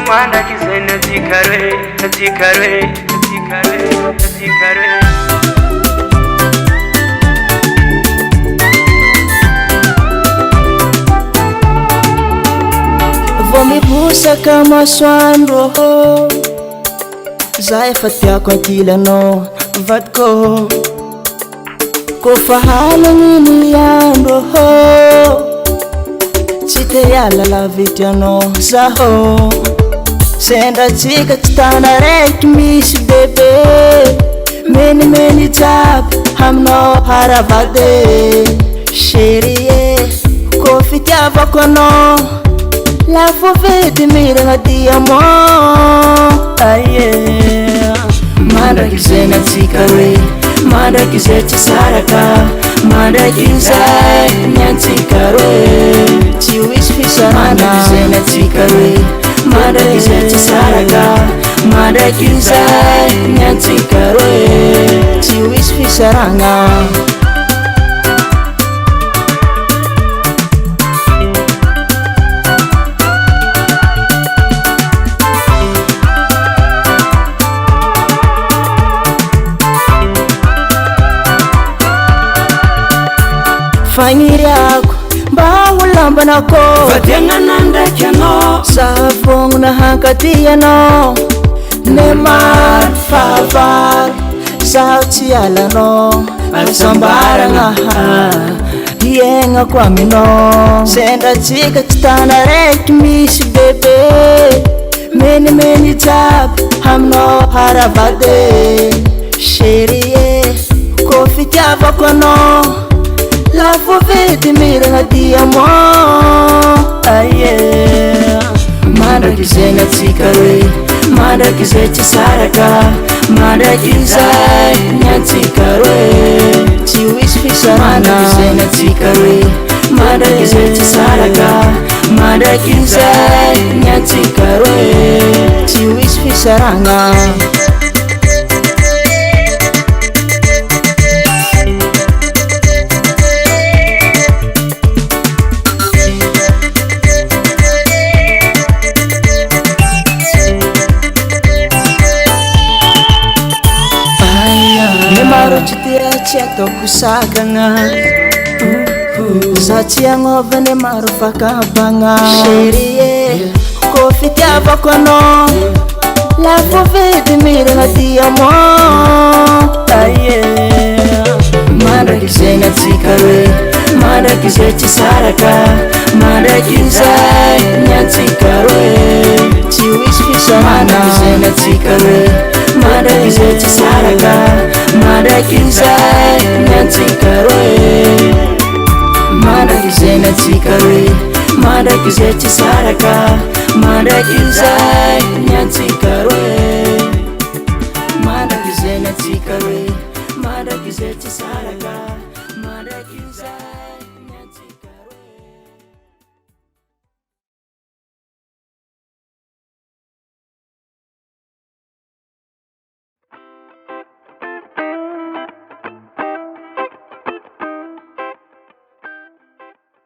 Manda kizena zikare Vou me buscar masoandro Zay fatiako akilano vatko Ko fahalangin niandro Chite yala la vitiano zaho Senda chika chitana rek miss bebe Many tap hamno haravade Sherie ko fitiava kono La fovete mira nga diamo Aye Manda kizena zikare Manda kizeche saraka Manda kizai nyanzikare Chiwis fisarana Manda kizena zikare Manda kizeche saraka Manda kizai nyanzikare Chiwis fisarana Fangiriako bawulamba nako Vadiangananda kiano Savong na hankatiano Nemar favar Sautiala no Alsambara ngaha Yenga kwa mino Senda chika chitana rek miss bebe Many tap hamno haravade Sherie kofi tiava kono La fovete mira nga diamo Aye Manda kizena zikare Manda kizeche saraka Manda kizai nyanzikare Chiwis fisarana Manda kizena zikare Manda kizeche saraka Manda kizai nyanzikare Chiwis fisarana Maro chitira cheto kusaganga Sachi ngova ne maro fakabanga Sherie kofi tiava kono La fovete mira nga diamo Aye Manda kizena zikare Manda kizeche saraka Manda kizai nyanzikare Chiwis fisarana Manda kizena zikare Manda kizeche saraka Manda kizai nyanzikare Manda kizena zikare Manda kizeche saraka Manda kizai nyanzikare